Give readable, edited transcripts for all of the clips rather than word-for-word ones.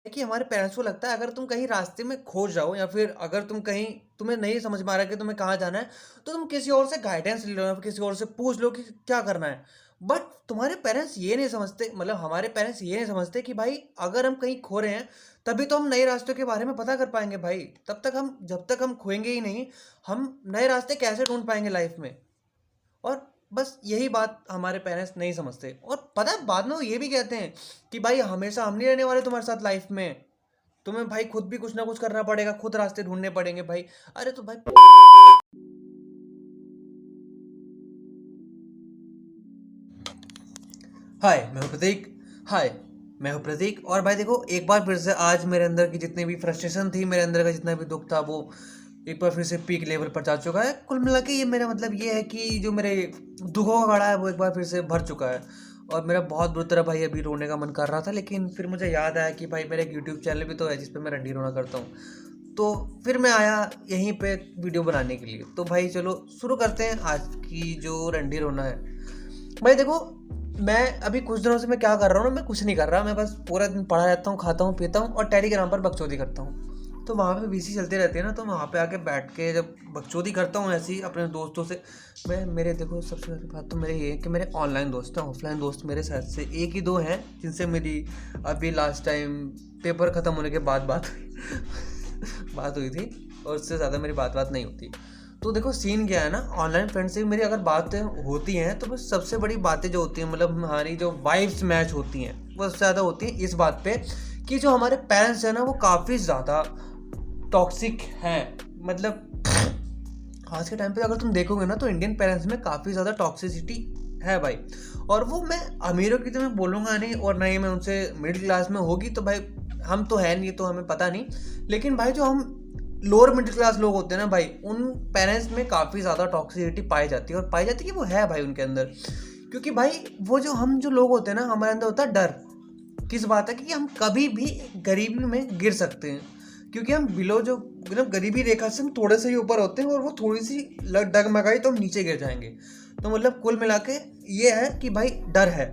कि हमारे पेरेंट्स को लगता है अगर तुम कहीं रास्ते में खो जाओ या फिर अगर तुम कहीं तुम्हें नहीं समझ में आ रहा कि तुम्हें कहाँ जाना है, तो तुम किसी और से गाइडेंस ले लो या फिर किसी और से पूछ लो कि क्या करना है। बट तुम्हारे पेरेंट्स ये नहीं समझते, मतलब हमारे पेरेंट्स ये नहीं समझते कि भाई अगर हम कहीं खो रहे हैं, तभी तो हम नए रास्तों के बारे में पता कर पाएँगे भाई। तब तक हम जब तक हम खोएँगे ही नहीं, हम नए रास्ते कैसे ढूँढ पाएँगे लाइफ़ में? और बस यही बात हमारे पेरेंट्स नहीं समझते और पता है बाद में वो ये भी कहते हैं कि भाई हमेशा हम नहीं रहने वाले तुम्हारे साथ लाइफ में। तुम्हें भाई खुद भी कुछ ना कुछ करना पड़ेगा, खुद रास्ते ढूँढने पड़ेंगे भाई। अरे तो भाई हाय, मैं हूँ प्रतीक। हाय, मैं हूँ प्रतीक और भाई देखो एक बार फिर से आज मेरे अंदर की जितनी भी फ्रस्ट्रेशन थी, मेरे अंदर का जितना भी दुःख था वो एक बार फिर से पीक लेवल पर जा चुका है। कुल मिला के ये मेरा मतलब ये है कि जो मेरे दुखों का घड़ा है वो एक बार फिर से भर चुका है और मेरा बहुत बुरी तरह भाई अभी रोने का मन कर रहा था, लेकिन फिर मुझे याद आया कि भाई मेरा एक यूट्यूब चैनल भी तो है जिस पे मैं रंडी रोना करता हूँ। तो फिर मैं आया यहीं पे वीडियो बनाने के लिए। तो भाई चलो शुरू करते हैं आज की जो रंडी रोना है। भाई देखो, मैं अभी कुछ दिनों से मैं क्या कर रहा हूँ ना, मैं कुछ नहीं कर रहा, मैं बस पूरा दिन पड़ा रहता हूँ, खाता हूँ, पीता हूँ और टेलीग्राम पर बकचोदी करता हूँ। तो वहाँ पे वीसी चलती रहती है ना, तो वहाँ पे आके बैठ के जब बकचोदी करता हूँ ऐसे ही अपने दोस्तों से। मैं मेरे देखो सबसे पहली बात तो मेरे ये है कि मेरे ऑनलाइन दोस्त हैं, ऑफलाइन दोस्त मेरे साथ से एक ही दो हैं जिनसे मेरी अभी लास्ट टाइम पेपर ख़त्म होने के बाद बात हुई थी और उससे ज़्यादा मेरी बात नहीं होती। तो देखो सीन क्या है ना, ऑनलाइन फ्रेंड से मेरी अगर बातें होती हैं तो बस सबसे बड़ी बातें जो होती हैं, मतलब हमारी जो वाइब्स मैच होती हैं वो सबसे ज़्यादा होती हैं इस बात पे कि जो हमारे पेरेंट्स हैं ना वो काफ़ी ज़्यादा टॉक्सिक हैं। मतलब आज के टाइम पे अगर तुम देखोगे ना तो इंडियन पेरेंट्स में काफ़ी ज़्यादा टॉक्सिसिटी है भाई। और वो मैं अमीरों की तो मैं बोलूँगा नहीं और ना ही मैं उनसे मिडिल क्लास में होगी, तो भाई हम तो है नहीं तो हमें पता नहीं। लेकिन भाई जो हम लोअर मिडिल क्लास लोग होते हैं ना भाई, उन पेरेंट्स में काफ़ी ज़्यादा टॉक्सिसिटी पाई जाती है और पाई जाती है कि वो है भाई उनके अंदर। क्योंकि भाई वो जो लोग होते हैं ना, हमारे अंदर होता है डर। किस बात है कि हम कभी भी गरीबी में गिर सकते हैं, क्योंकि हम बिलो जो मतलब गरीबी रेखा से हम थोड़े से ही ऊपर होते हैं और वो थोड़ी सी डगमगाई तो हम नीचे गिर जाएंगे। तो मतलब कुल मिला के ये है कि भाई डर है,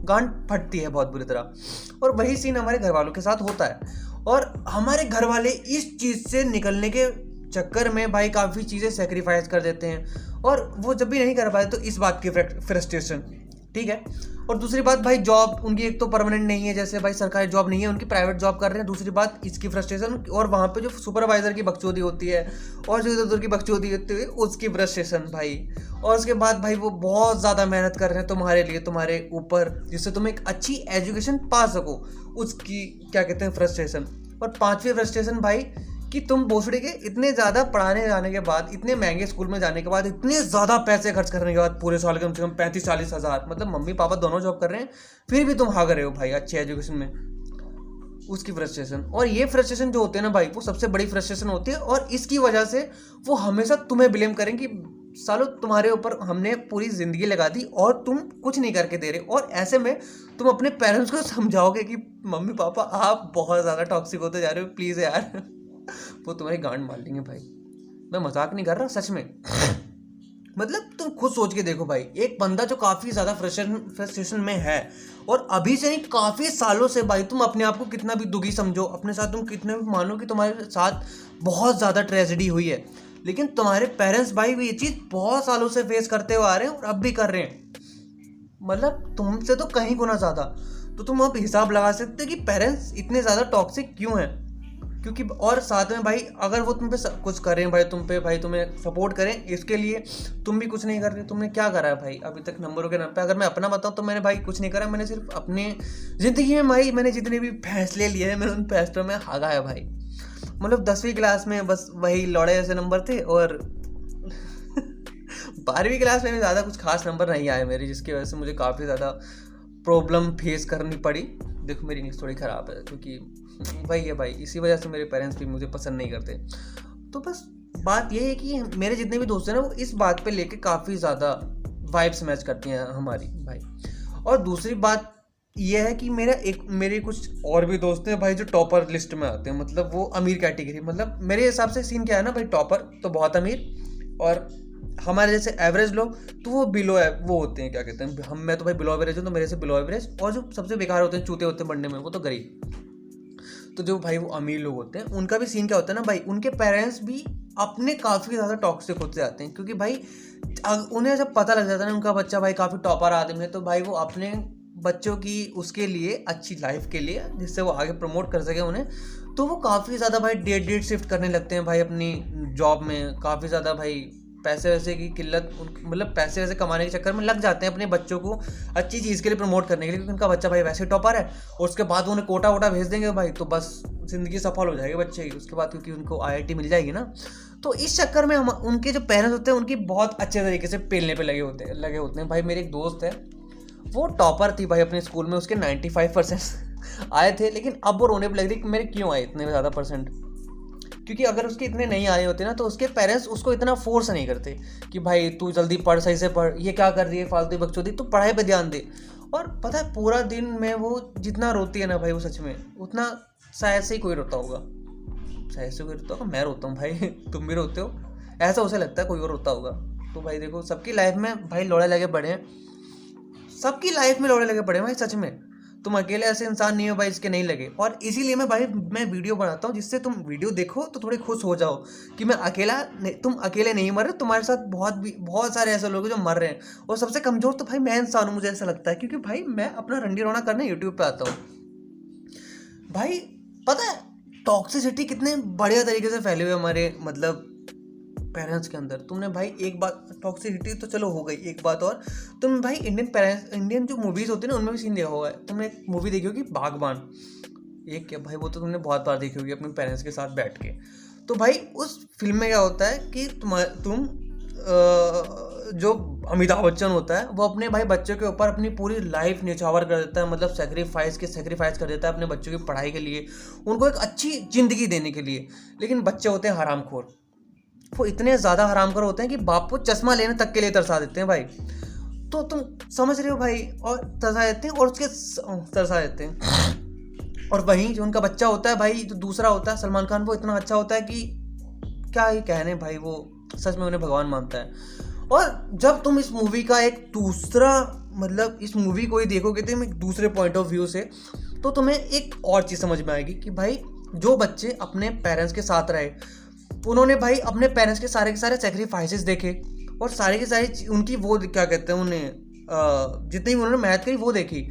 गांड फटती है बहुत बुरी तरह। और वही सीन हमारे घर वालों के साथ होता है और हमारे घर वाले इस चीज़ से निकलने के चक्कर में भाई काफ़ी चीज़ें सेक्रीफाइस कर देते हैं और वो जब भी नहीं कर पाए तो इस बात की फ्रस्ट्रेशन, ठीक है। और दूसरी बात भाई जॉब उनकी एक तो परमानेंट नहीं है, जैसे भाई सरकारी जॉब नहीं है उनकी, प्राइवेट जॉब कर रहे हैं। दूसरी बात इसकी फ्रस्ट्रेशन और वहाँ पे जो सुपरवाइजर की बकचोदी होती है और जो इधर उधर की बकचोदी होती है उसकी फ्रस्ट्रेशन भाई। और उसके बाद भाई वो बहुत ज़्यादा मेहनत कर रहे हैं तुम्हारे लिए, तुम्हारे ऊपर, जिससे तुम एक अच्छी एजुकेशन पा सको, उसकी क्या कहते हैं फ्रस्ट्रेशन। और पांचवी फ्रस्ट्रेशन भाई कि तुम भोसड़ी के इतने ज़्यादा पढ़ाने जाने के बाद, इतने महंगे स्कूल में जाने के बाद, इतने ज़्यादा पैसे खर्च करने के बाद, पूरे साल के कम से कम 35-40 हज़ार, मतलब मम्मी पापा दोनों जॉब कर रहे हैं फिर भी तुम भाग रहे हो भाई अच्छी एजुकेशन में, उसकी फ्रस्ट्रेशन। और ये फ्रस्ट्रेशन जो होते हैं ना भाई वो सबसे बड़ी फ्रस्ट्रेशन होती है और इसकी वजह से वो हमेशा तुम्हें ब्लेम करेंगे कि सालो तुम्हारे ऊपर हमने पूरी ज़िंदगी लगा दी और तुम कुछ नहीं करके दे रहे। और ऐसे में तुम अपने पेरेंट्स को समझाओगे कि मम्मी पापा आप बहुत ज़्यादा टॉक्सिक होते जा रहे हो, प्लीज़ यार वो तुम्हारी गांड मार लेंगे भाई। मैं मजाक नहीं कर रहा, सच में मतलब तुम खुद सोच के देखो भाई, एक बंदा जो काफ़ी ज़्यादा फ्रस्ट्रेशन में है और अभी से नहीं काफ़ी सालों से भाई, तुम अपने आप को कितना भी दुखी समझो, अपने साथ तुम कितने भी मानो कि तुम्हारे साथ बहुत ज़्यादा ट्रेजेडी हुई है, लेकिन तुम्हारे पेरेंट्स भाई भी ये चीज़ बहुत सालों से फेस करते हुए आ रहे हैं और अब भी कर रहे हैं, मतलब तुमसे तो कहीं गुना ज़्यादा। तो तुम अब हिसाब लगा सकते हो कि पेरेंट्स इतने ज़्यादा टॉक्सिक क्यों हैं। क्योंकि और साथ में भाई अगर वो तुम पे कुछ करें भाई, तुम पे भाई तुम्हें सपोर्ट करें, इसके लिए तुम भी कुछ नहीं कर रहे। तुमने क्या करा है भाई अभी तक नंबरों के नाम पे? अगर मैं अपना बताऊं तो मैंने भाई कुछ नहीं करा, मैंने सिर्फ अपने ज़िंदगी में भाई मैंने जितने भी फैसले लिए हैं मैंने उन फैसलों में हागा है भाई। मतलब 10वीं क्लास में बस वही लौड़े जैसे नंबर थे और 12वीं क्लास में भी ज़्यादा कुछ खास नंबर नहीं आए मेरे, जिसकी वजह से मुझे काफ़ी ज़्यादा प्रॉब्लम फेस करनी पड़ी। देखो मेरी इंग्लिश थोड़ी ख़राब है क्योंकि वही है भाई, इसी वजह से मेरे पेरेंट्स भी मुझे पसंद नहीं करते। तो बस बात ये है कि मेरे जितने भी दोस्त हैं ना वो इस बात पे लेके काफ़ी ज़्यादा वाइब्स मैच करती हैं हमारी भाई। और दूसरी बात ये है कि मेरे कुछ और भी दोस्त हैं भाई जो टॉपर लिस्ट में आते हैं, मतलब वो अमीर कैटेगरी, मतलब मेरे हिसाब से सीन क्या है ना भाई, टॉपर तो बहुत अमीर और हमारे जैसे एवरेज लोग तो वो बिलो है, वो होते हैं क्या कहते हैं मैं तो भाई बिलो एवरेज हूँ, तो मेरे से बिलो एवरेज, और जो सबसे बेकार होते हैं चूते होते हैं बनने में वो तो गरीब। तो जो भाई वो अमीर लोग होते हैं उनका भी सीन क्या होता है ना भाई, उनके पेरेंट्स भी अपने काफ़ी ज़्यादा टॉक्सिक होते जाते हैं, क्योंकि भाई उन्हें जब पता लग जाता है ना उनका बच्चा भाई काफ़ी टॉपर आदमी है, तो भाई वो अपने बच्चों की उसके लिए अच्छी लाइफ के लिए जिससे वो आगे प्रमोट कर सके उन्हें, तो वो काफ़ी ज़्यादा भाई डेट शिफ्ट करने लगते हैं भाई अपनी जॉब में, काफ़ी ज़्यादा भाई पैसे वैसे की किल्लत मतलब पैसे वैसे कमाने के चक्कर में लग जाते हैं अपने बच्चों को अच्छी चीज़ के लिए प्रमोट करने के लिए, क्योंकि उनका बच्चा भाई वैसे टॉपर है और उसके बाद उन्हें कोटा वोटा भेज देंगे भाई, तो बस ज़िंदगी सफल हो जाएगी बच्चे की उसके बाद, क्योंकि उनको IIT मिल जाएगी ना। तो इस चक्कर में हम उनके जो पेरेंट्स होते हैं उनकी बहुत अच्छे तरीके से पेलने पे लगे होते हैं भाई। मेरे एक दोस्त है, वो टॉपर थी भाई अपने स्कूल में, उसके 95% आए थे, लेकिन अब वो रोने पे लग रही कि मेरे क्यों आए इतने ज़्यादा परसेंट, क्योंकि अगर उसके इतने नहीं आए होते ना तो उसके पेरेंट्स उसको इतना फोर्स नहीं करते कि भाई तू जल्दी पढ़, सही से पढ़, ये क्या कर रही है फालतू बकचोदी, तू पढ़ाई पे ध्यान दे। और पता है पूरा दिन में वो जितना रोती है ना भाई, वो सच में उतना शायद से ही कोई रोता होगा, शायद से कोई रोता होगा, मैं रोता हूँ भाई तुम भी रोते हो, ऐसा उसे लगता है कोई और रोता होगा। तो भाई देखो सबकी लाइफ में भाई लोड़े लगे पड़े हैं, सबकी लाइफ में लोड़े लगे पड़े हैं भाई सच में, तुम अकेले ऐसे इंसान नहीं हो भाई इसके नहीं लगे। और इसीलिए मैं वीडियो बनाता हूँ जिससे तुम वीडियो देखो तो थोड़े खुश हो जाओ कि मैं अकेला नहीं, तुम अकेले नहीं मर रहे, तुम्हारे साथ बहुत सारे ऐसे लोग हैं जो मर रहे हैं, और सबसे कमज़ोर तो भाई मैं इंसान हूँ, मुझे ऐसा लगता है, क्योंकि भाई मैं अपना रंडी रोना करने यूट्यूब पर आता हूँ भाई। पता है टॉक्सिसिटी कितने बढ़िया तरीके से फैले हुए हमारे मतलब पेरेंट्स के अंदर। तुमने भाई एक बात, टॉक्सिसिटी तो चलो हो गई, एक बात और, तुम भाई इंडियन जो मूवीज़ होती है ना उनमें भी सीन देखा होगा, तुमने एक मूवी देखी होगी बागबान, एक क्या भाई वो तो तुमने बहुत बार देखी होगी अपने पेरेंट्स के साथ बैठ के। तो भाई उस फिल्म में क्या होता है कि तुम जो अमिताभ बच्चन होता है वो अपने भाई बच्चों के ऊपर अपनी पूरी लाइफ न्यौछावर कर देता है, मतलब सेक्रीफाइस कर देता है अपने बच्चों की पढ़ाई के लिए, उनको एक अच्छी ज़िंदगी देने के लिए। लेकिन बच्चे होते हैं हरामखोर, वो इतने ज़्यादा हरामखोर होते हैं कि बाप को चश्मा लेने तक के लिए तरसा देते हैं भाई, तो तुम समझ रहे हो भाई, और तरसा देते हैं और उसके तरसा देते हैं। और वहीं जो उनका बच्चा होता है भाई, जो दूसरा होता है सलमान खान, वो इतना अच्छा होता है कि क्या ही कहने भाई, वो सच में उन्हें भगवान मानता है। और जब तुम इस मूवी का एक दूसरा मतलब इस मूवी को ही देखोगे तुम एक दूसरे पॉइंट ऑफ व्यू से, तो तुम्हें एक और चीज़ समझ में आएगी कि भाई जो बच्चे अपने पेरेंट्स के साथ रहे, उन्होंने भाई अपने पेरेंट्स के सारे सेक्रीफाइसेस देखे, और सारे के सारे उनकी वो क्या कहते हैं उन्हें जितनी भी उन्होंने मेहनत करी वो देखी,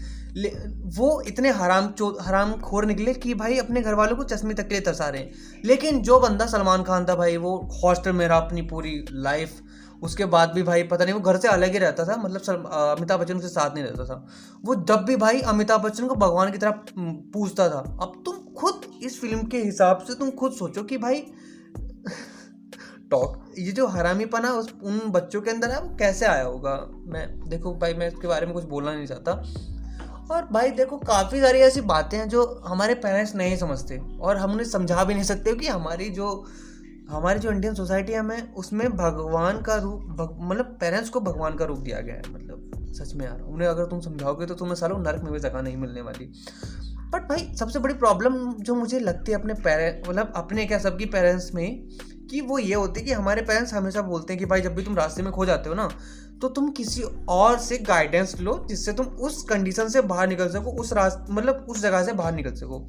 वो इतने हराम खोर निकले कि भाई अपने घर वालों को चश्मे तक के लिए तरसा रहे हैं। लेकिन जो बंदा सलमान खान था भाई, वो हॉस्टल में रहा अपनी पूरी लाइफ, उसके बाद भी भाई पता नहीं वो घर से अलग ही रहता था, मतलब अमिताभ बच्चन के साथ नहीं रहता था, वो जब भी भाई अमिताभ बच्चन को भगवान की तरह पूजता था। अब तुम खुद इस फिल्म के हिसाब से तुम खुद सोचो कि भाई ये जो हरामीपना उन बच्चों के अंदर है वो कैसे आया होगा। मैं देखो भाई मैं इसके बारे में कुछ बोलना नहीं चाहता, और भाई देखो काफ़ी सारी ऐसी बातें हैं जो हमारे पेरेंट्स नहीं समझते, और हम उन्हें समझा भी नहीं सकते कि हमारी जो इंडियन सोसाइटी है हमें उसमें भगवान का रूप मतलब पेरेंट्स को भगवान का रूप दिया गया है। मतलब सच में यार उन्हें अगर तुम समझाओगे तो तुम्हें सालों नरक में भी जगह नहीं मिलने वाली। बट भाई सबसे बड़ी प्रॉब्लम जो मुझे लगती है अपने मतलब अपने क्या सबकी पेरेंट्स में, कि वो ये होती है कि हमारे पेरेंट्स हमेशा बोलते हैं कि भाई जब भी तुम रास्ते में खो जाते हो ना, तो तुम किसी और से गाइडेंस लो जिससे तुम उस कंडीशन से बाहर निकल सको, मतलब उस जगह से बाहर निकल सको।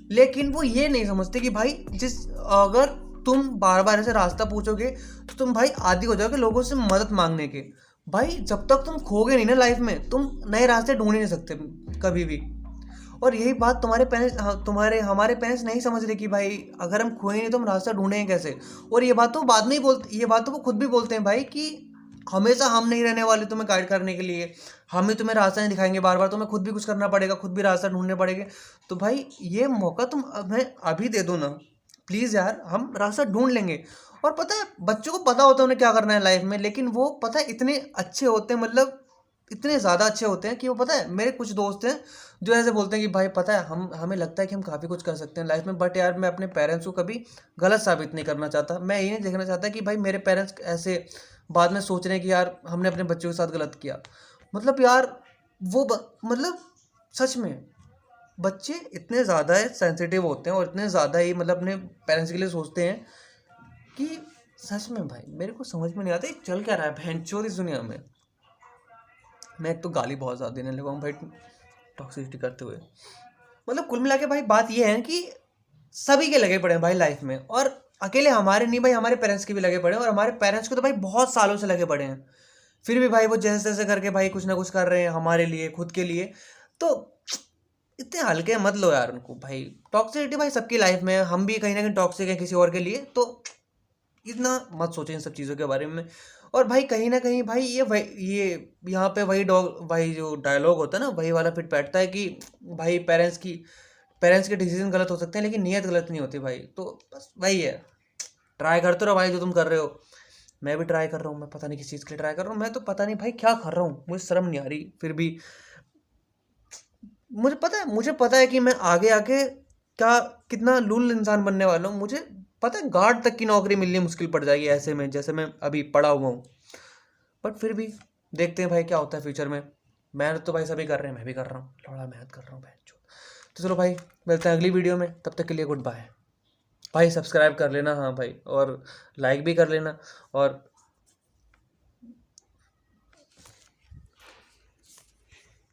लेकिन वो ये नहीं समझते कि भाई अगर तुम बार बार ऐसे रास्ता पूछोगे तो तुम भाई आदी हो जाओगे लोगों से मदद मांगने के। भाई जब तक तुम खोगे नहीं ना लाइफ में, तुम नए रास्ते ढूंढ ही नहीं सकते कभी भी। और यही बात हमारे पेरेंट्स नहीं समझ रहे कि भाई अगर हम खोए नहीं तो हम रास्ता ढूंढेंगे कैसे। और ये बात तो बाद में ही ये बात तो वो खुद भी बोलते हैं भाई कि हमेशा हम नहीं रहने वाले तुम्हें गाइड करने के लिए, हम ही तुम्हें रास्ता नहीं दिखाएंगे, बार बार तुम्हें खुद भी कुछ करना पड़ेगा, खुद भी रास्ता ढूंढने पड़ेंगे। तो भाई ये मौका तुम हमें अभी दे दो ना प्लीज़ यार, हम रास्ता ढूंढ लेंगे। और पता है बच्चों को पता होता है उन्हें क्या करना है लाइफ में, लेकिन वो पता है इतने अच्छे होते हैं, मतलब इतने ज़्यादा अच्छे होते हैं कि वो पता है मेरे कुछ दोस्त हैं जो ऐसे बोलते हैं कि भाई पता है हमें लगता है कि हम काफ़ी कुछ कर सकते हैं लाइफ में, बट यार मैं अपने पेरेंट्स को कभी गलत साबित नहीं करना चाहता। मैं ये नहीं देखना चाहता कि भाई मेरे पेरेंट्स ऐसे बाद में सोच रहे हैं कि यार हमने अपने बच्चों के साथ गलत किया। मतलब यार मतलब सच में बच्चे इतने ज़्यादा सेंसिटिव होते हैं और इतने ज़्यादा ही मतलब अपने पेरेंट्स के लिए सोचते हैं कि सच में भाई मेरे को समझ में नहीं आता चल क्या रहा है भैंचोद इस दुनिया में। मैं एक तो गाली बहुत ज़्यादा देने लगा हूँ भाई टॉक्सिसिटी करते हुए। मतलब कुल मिला के भाई बात ये है कि सभी के लगे पड़े हैं भाई लाइफ में, और अकेले हमारे नहीं भाई, हमारे पेरेंट्स के भी लगे पड़े हैं, और हमारे पेरेंट्स को तो भाई बहुत सालों से लगे पड़े हैं। फिर भी भाई वो जैसे तैसे करके भाई कुछ ना कुछ कर रहे हैं हमारे लिए, खुद के लिए। तो इतने हल्के मत लो यार उनको भाई। टॉक्सिसिटी भाई सबकी लाइफ में है, हम भी कहीं ना कहीं टॉक्सिक हैं किसी और के लिए, तो इतना मत सोचें इन सब चीज़ों के बारे में। और भाई कहीं ना कहीं भाई ये यहाँ पे वही जो डायलॉग होता है ना, वही वाला फिट बैठता है कि भाई पेरेंट्स के डिसीजन गलत हो सकते हैं लेकिन नीयत गलत नहीं होती भाई। तो बस वही है, ट्राई करते रहो भाई जो तुम कर रहे हो। मैं भी ट्राई कर रहा हूँ, मैं पता नहीं किस चीज़ के लिए ट्राई कर रहा हूँ, मैं तो पता नहीं भाई क्या कर रहा हूँ, मुझे शर्म नहीं आ रही। फिर भी मुझे पता है कि मैं आगे आके क्या कितना लूल इंसान बनने वाला हूँ। मुझे पता है गार्ड तक की नौकरी मिलनी मुश्किल पड़ जाएगी ऐसे में, जैसे मैं अभी पड़ा हुआ हूँ। बट फिर भी देखते हैं भाई क्या होता है फ्यूचर में। मेहनत तो भाई सभी कर रहे हैं, मैं भी कर रहा हूँ, थोड़ा मेहनत कर रहा हूँ भाई। तो चलो भाई, मिलते हैं अगली वीडियो में, तब तक के लिए गुड बाय। भाई सब्सक्राइब कर लेना, हाँ भाई, और लाइक भी कर लेना, और